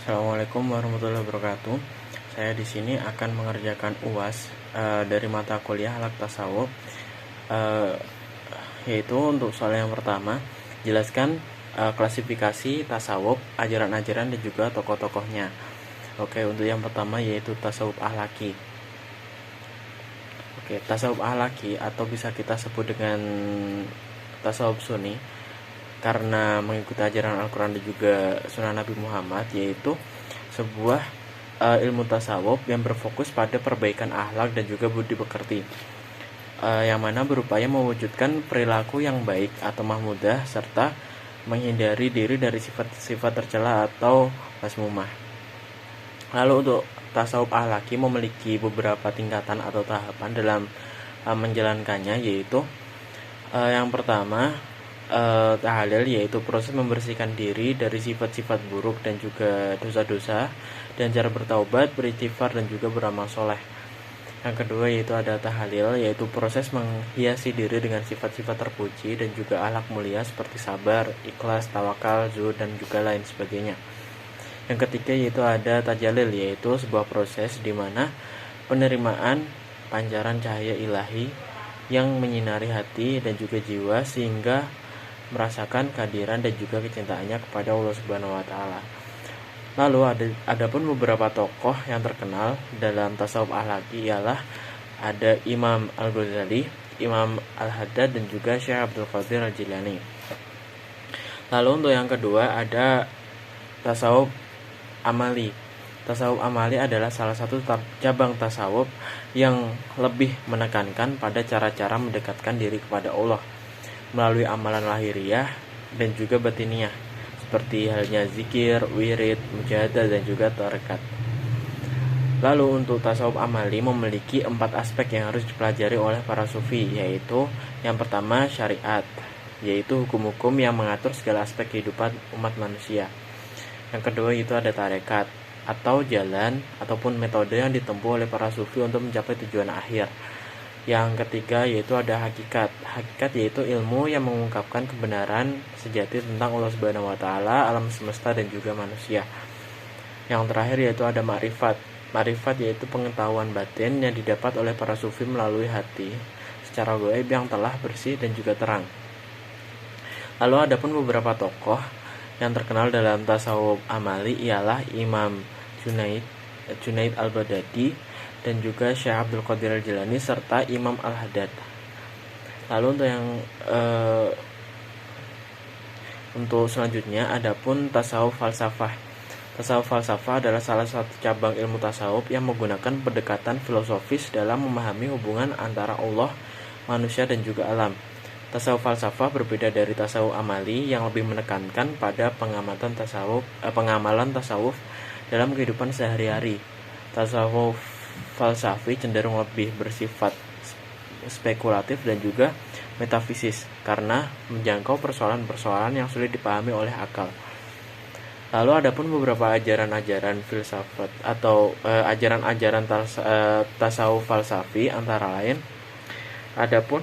Assalamualaikum warahmatullahi wabarakatuh. Saya di sini akan mengerjakan UAS dari mata kuliah Akhlak Tasawuf, eh, yaitu untuk soal yang pertama, jelaskan klasifikasi tasawuf, ajaran-ajaran dan juga tokoh-tokohnya. Oke, untuk yang pertama yaitu tasawuf ahlaki. Oke, tasawuf ahlaki atau bisa kita sebut dengan tasawuf sunni karena mengikuti ajaran Al-Quran dan juga Sunnah Nabi Muhammad, yaitu sebuah ilmu tasawuf yang berfokus pada perbaikan akhlak dan juga budi pekerti, yang mana berupaya mewujudkan perilaku yang baik atau mahmudah serta menghindari diri dari sifat-sifat tercela atau mazmumah. Lalu untuk tasawuf ahlaki memiliki beberapa tingkatan atau tahapan dalam menjalankannya, yaitu yang pertama tahlil, yaitu proses membersihkan diri dari sifat-sifat buruk dan juga dosa-dosa dan cara bertaubat, beristighfar dan juga beramal soleh. Yang kedua yaitu ada tahlil, yaitu proses menghiasi diri dengan sifat-sifat terpuji dan juga akhlak mulia seperti sabar, ikhlas, tawakal, zuhud dan juga lain sebagainya. Yang ketiga yaitu ada tajalil, yaitu sebuah proses di mana penerimaan pancaran cahaya ilahi yang menyinari hati dan juga jiwa sehingga merasakan kehadiran dan juga kecintaannya kepada Allah Subhanahu wa taala. Lalu ada pun beberapa tokoh yang terkenal dalam tasawuf ahlaki ialah ada Imam Al-Ghazali, Imam Al-Haddad dan juga Syekh Abdul Qadir Al-Jilani. Lalu untuk yang kedua ada tasawuf amali. Tasawuf amali adalah salah satu cabang tasawuf yang lebih menekankan pada cara-cara mendekatkan diri kepada Allah melalui amalan lahiriah dan juga batiniah, seperti halnya zikir, wirid, mujahadah dan juga tarekat. Lalu untuk tasawuf amali memiliki 4 aspek yang harus dipelajari oleh para sufi, yaitu yang pertama syariat, yaitu hukum-hukum yang mengatur segala aspek kehidupan umat manusia. Yang kedua itu ada tarekat atau jalan ataupun metode yang ditempuh oleh para sufi untuk mencapai tujuan akhir. Yang ketiga yaitu ada hakikat. Hakikat yaitu ilmu yang mengungkapkan kebenaran sejati tentang Allah Subhanahu wa taala, alam semesta dan juga manusia. Yang terakhir yaitu ada makrifat. Makrifat yaitu pengetahuan batin yang didapat oleh para sufi melalui hati secara gaib yang telah bersih dan juga terang. Lalu ada pun beberapa tokoh yang terkenal dalam tasawuf amali ialah Imam Junaid Al-Baghdadi dan juga Syekh Abdul Qadir Al-Jilani serta Imam Al-Haddad. Lalu untuk yang untuk selanjutnya adapun tasawuf falsafah. Tasawuf falsafah adalah salah satu cabang ilmu tasawuf yang menggunakan pendekatan filosofis dalam memahami hubungan antara Allah, manusia dan juga alam. Tasawuf falsafah berbeda dari tasawuf amali yang lebih menekankan pada pengamalan tasawuf dalam kehidupan sehari-hari. Tasawuf falsafi cenderung lebih bersifat spekulatif dan juga metafisis karena menjangkau persoalan-persoalan yang sulit dipahami oleh akal. Lalu ada pun beberapa ajaran-ajaran filsafat atau ajaran-ajaran tasawuf falsafi, antara lain adapun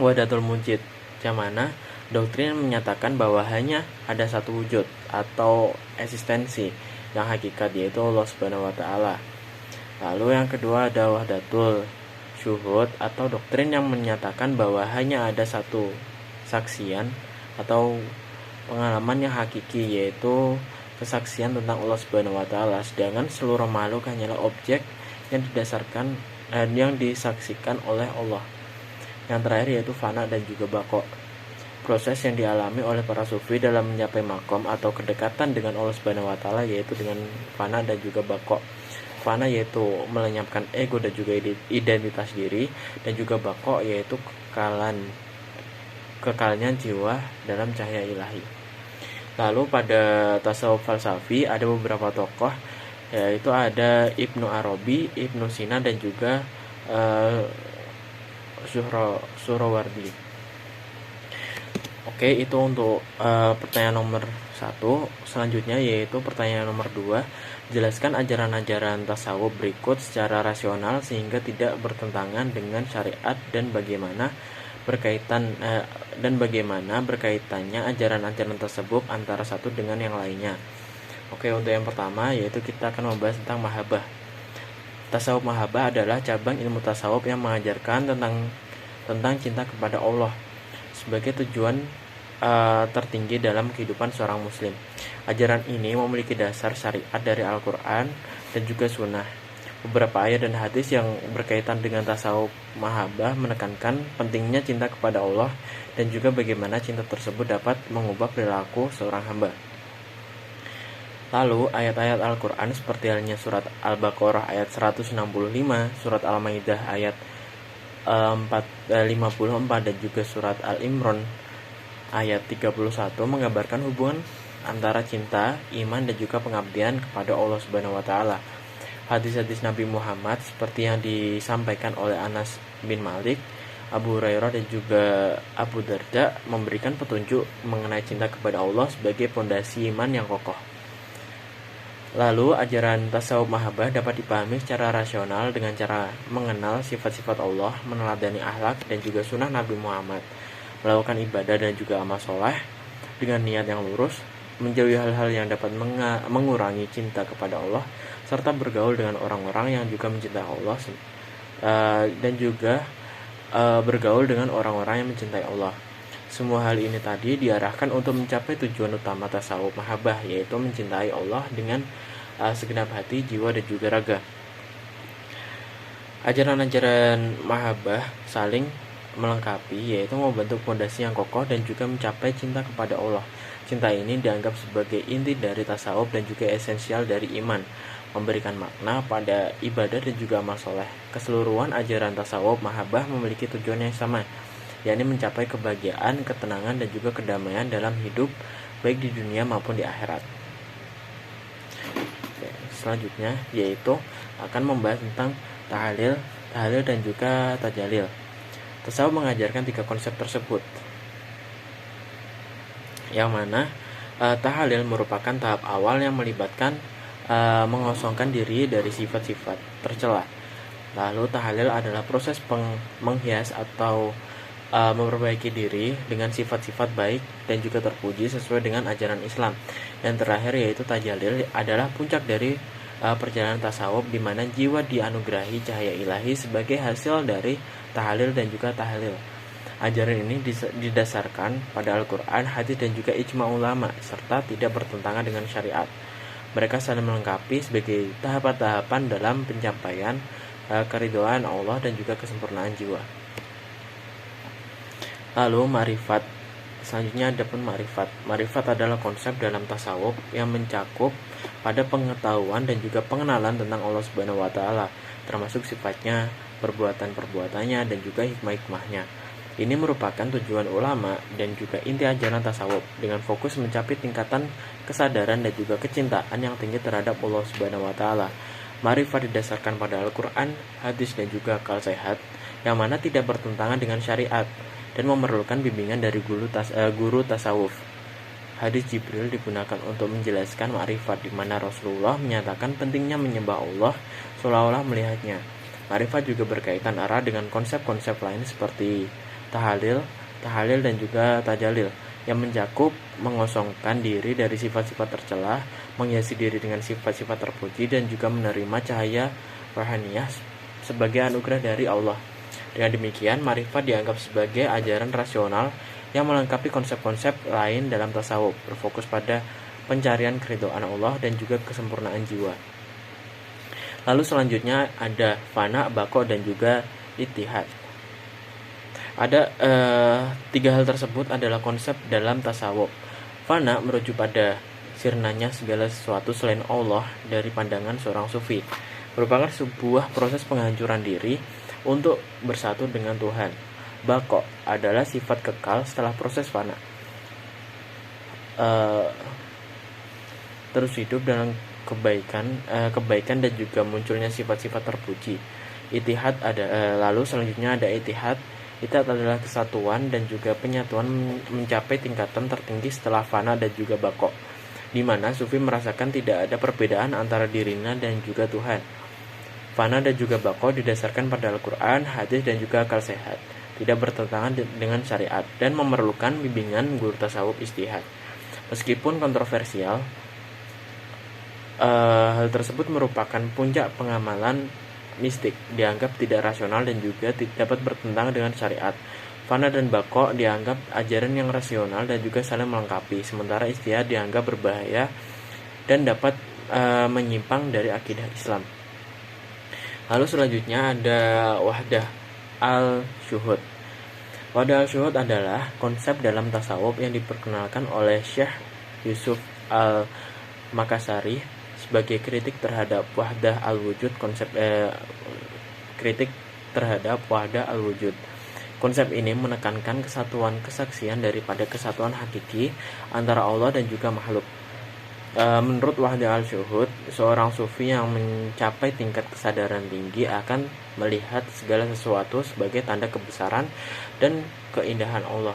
Wahdatul Wujud, yang mana doktrin menyatakan bahwa hanya ada satu wujud atau eksistensi yang hakikat, yaitu Allah Subhanahu wa taala. Lalu yang kedua ada Wahdatul Syuhud atau doktrin yang menyatakan bahwa hanya ada satu saksian atau pengalaman yang hakiki, yaitu kesaksian tentang Allah Subhanahu wa taala, sedangkan seluruh makhluk hanyalah objek yang yang disaksikan oleh Allah. Yang terakhir yaitu fana dan juga bako, proses yang dialami oleh para sufi dalam mencapai makom atau kedekatan dengan Allah Subhanahu wa taala, yaitu dengan fana dan juga bako. Fana yaitu melenyapkan ego dan juga identitas diri, dan juga bako yaitu kekalnya jiwa dalam cahaya ilahi. Lalu pada tasawuf falsafi ada beberapa tokoh, yaitu ada Ibnu Arabi, Ibnu Sina dan juga Suhrawardi. Oke, itu untuk pertanyaan nomor 1. Selanjutnya yaitu pertanyaan nomor 2. Jelaskan ajaran-ajaran tasawuf berikut secara rasional sehingga tidak bertentangan dengan syariat dan bagaimana berkaitannya ajaran-ajaran tersebut antara satu dengan yang lainnya. Oke, untuk yang pertama yaitu kita akan membahas tentang mahabbah. Tasawuf mahabbah adalah cabang ilmu tasawuf yang mengajarkan tentang cinta kepada Allah sebagai tujuan tertinggi dalam kehidupan seorang muslim. Ajaran ini memiliki dasar syariat dari Al-Quran dan juga sunnah. Beberapa ayat dan hadis yang berkaitan dengan tasawuf mahabbah menekankan pentingnya cinta kepada Allah dan juga bagaimana cinta tersebut dapat mengubah perilaku seorang hamba. Lalu ayat-ayat Al-Quran seperti halnya surat Al-Baqarah ayat 165, surat Al-Maidah ayat 54 dan juga surat Al-Imran ayat 31 menggambarkan hubungan antara cinta, iman dan juga pengabdian kepada Allah Subhanahu wa taala. Hadis-hadis Nabi Muhammad seperti yang disampaikan oleh Anas bin Malik, Abu Hurairah dan juga Abu Darda memberikan petunjuk mengenai cinta kepada Allah sebagai pondasi iman yang kokoh. Lalu ajaran tasawuf mahabbah dapat dipahami secara rasional dengan cara mengenal sifat-sifat Allah, meneladani akhlak dan juga sunnah Nabi Muhammad, melakukan ibadah dan juga amal soleh dengan niat yang lurus, menjauhi hal-hal yang dapat mengurangi cinta kepada Allah, serta bergaul dengan orang-orang yang juga mencintai Allah dan juga bergaul dengan orang-orang yang mencintai Allah. Semua hal ini tadi diarahkan untuk mencapai tujuan utama tasawuf mahabbah, yaitu mencintai Allah dengan segenap hati, jiwa dan juga raga. Ajaran-ajaran mahabbah saling melengkapi, yaitu membentuk fondasi yang kokoh dan juga mencapai cinta kepada Allah. Cinta ini dianggap sebagai inti dari tasawuf dan juga esensial dari iman, memberikan makna pada ibadah dan juga amal soleh. Keseluruhan ajaran tasawuf mahabbah memiliki tujuan yang sama, yakni mencapai kebahagiaan, ketenangan dan juga kedamaian dalam hidup baik di dunia maupun di akhirat. Selanjutnya yaitu akan membahas tentang tahlil dan juga tajalil. Tasawuf mengajarkan 3 konsep tersebut, yang mana tahlil merupakan tahap awal yang melibatkan mengosongkan diri dari sifat-sifat tercela. Lalu tahlil adalah proses menghias atau memperbaiki diri dengan sifat-sifat baik dan juga terpuji sesuai dengan ajaran Islam. Yang terakhir yaitu tajalil adalah puncak dari perjalanan tasawuf, di mana jiwa dianugerahi cahaya ilahi sebagai hasil dari tahlil dan juga tahlil. Ajaran ini didasarkan pada Al-Quran, hadis dan juga ijma ulama, serta tidak bertentangan dengan syariat. Mereka saling melengkapi sebagai tahapan-tahapan dalam pencapaian keridhaan Allah dan juga kesempurnaan jiwa. Lalu ma'rifat. Selanjutnya ada pun ma'rifat. Ma'rifat adalah konsep dalam tasawuf yang mencakup pada pengetahuan dan juga pengenalan tentang Allah Subhanahu wa taala, termasuk sifatnya, perbuatan-perbuatannya dan juga hikmah-hikmahnya. Ini merupakan tujuan ulama dan juga inti ajaran tasawuf, dengan fokus mencapai tingkatan kesadaran dan juga kecintaan yang tinggi terhadap Allah Subhanahu wa taala. Ma'rifat didasarkan pada Al-Quran, hadis dan juga akal sehat, yang mana tidak bertentangan dengan syariat dan memerlukan bimbingan dari guru tasawuf. Hadis Jibril digunakan untuk menjelaskan ma'rifat, di mana Rasulullah menyatakan pentingnya menyembah Allah seolah-olah melihatnya. Ma'rifat juga berkaitan erat dengan konsep-konsep lain seperti tahlil dan juga tajalil, yang mencakup mengosongkan diri dari sifat-sifat tercela, menghiasi diri dengan sifat-sifat terpuji dan juga menerima cahaya rohaniyah sebagai anugerah dari Allah. Dengan demikian, ma'rifat dianggap sebagai ajaran rasional yang melengkapi konsep-konsep lain dalam tasawuf, berfokus pada pencarian keridhaan Allah dan juga kesempurnaan jiwa. Lalu selanjutnya ada fana, baqo dan juga ittihad. Ada 3 hal tersebut adalah konsep dalam tasawuf. Fana merujuk pada sirnanya segala sesuatu selain Allah dari pandangan seorang sufi, merupakan sebuah proses penghancuran diri untuk bersatu dengan Tuhan. Baqo adalah sifat kekal setelah proses fana, terus hidup dalam kebaikan dan juga munculnya sifat-sifat terpuji. Ittihad lalu selanjutnya ada ittihad. Ittihad adalah kesatuan dan juga penyatuan mencapai tingkatan tertinggi setelah fana dan juga baqo, di mana sufi merasakan tidak ada perbedaan antara dirinya dan juga Tuhan. Fana dan juga baqo didasarkan pada Al-Quran, hadis dan juga akal sehat, tidak bertentangan dengan syariat dan memerlukan bimbingan guru tasawuf ijtihad. Meskipun kontroversial, Hal tersebut merupakan puncak pengamalan mistik, dianggap tidak rasional dan juga dapat bertentangan dengan syariat. Fana dan bako dianggap ajaran yang rasional dan juga saling melengkapi, sementara istihad dianggap berbahaya dan dapat menyimpang dari akidah Islam. Lalu selanjutnya ada wahdah al-syuhud. Wahdah al-syuhud adalah konsep dalam tasawuf yang diperkenalkan oleh Syekh Yusuf al-Makassari sebagai kritik terhadap wahdah al-wujud. Kritik terhadap wahdah al-wujud. Konsep ini menekankan kesatuan kesaksian daripada kesatuan hakiki antara Allah dan juga makhluk. Menurut wahdah al-syuhud, seorang sufi yang mencapai tingkat kesadaran tinggi akan melihat segala sesuatu sebagai tanda kebesaran dan keindahan Allah,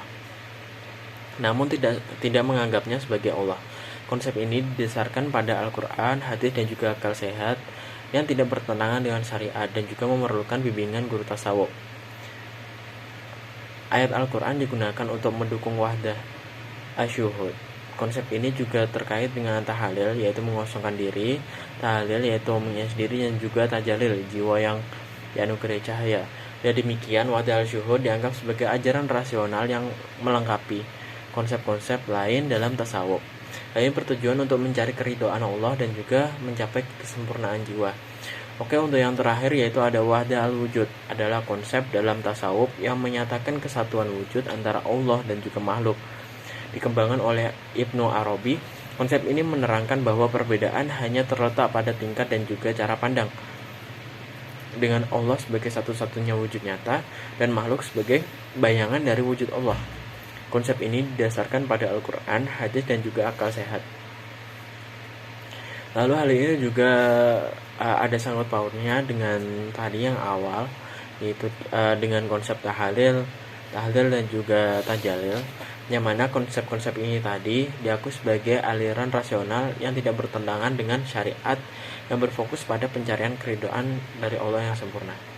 namun tidak menganggapnya sebagai Allah. Konsep ini didasarkan pada Al-Quran, hadis dan juga akal sehat yang tidak bertentangan dengan syariat dan juga memerlukan bimbingan guru tasawuf. Ayat Al-Quran digunakan untuk mendukung wahdah asyuhud. Konsep ini juga terkait dengan tahalil, yaitu mengosongkan diri, tahlil yaitu menghias diri, dan juga tajalil, jiwa yang dianugerahi cahaya. Dan demikian wahdah al-syuhud dianggap sebagai ajaran rasional yang melengkapi konsep-konsep lain dalam tasawuf. Lain bertujuan untuk mencari keridhaan Allah dan juga mencapai kesempurnaan jiwa. Oke, untuk yang terakhir yaitu ada wahdah al-wujud, adalah konsep dalam tasawuf yang menyatakan kesatuan wujud antara Allah dan juga makhluk. Dikembangkan oleh Ibnu Arabi, konsep ini menerangkan bahwa perbedaan hanya terletak pada tingkat dan juga cara pandang. Dengan Allah sebagai satu-satunya wujud nyata dan makhluk sebagai bayangan dari wujud Allah. Konsep ini didasarkan pada Al-Quran, hadis dan juga akal sehat. Lalu hal ini juga ada sangkut pautnya dengan tadi yang awal, yaitu dengan konsep tahlil dan juga tajalil, yang mana konsep-konsep ini tadi diakui sebagai aliran rasional yang tidak bertentangan dengan syariat yang berfokus pada pencarian keridhaan dari Allah yang sempurna.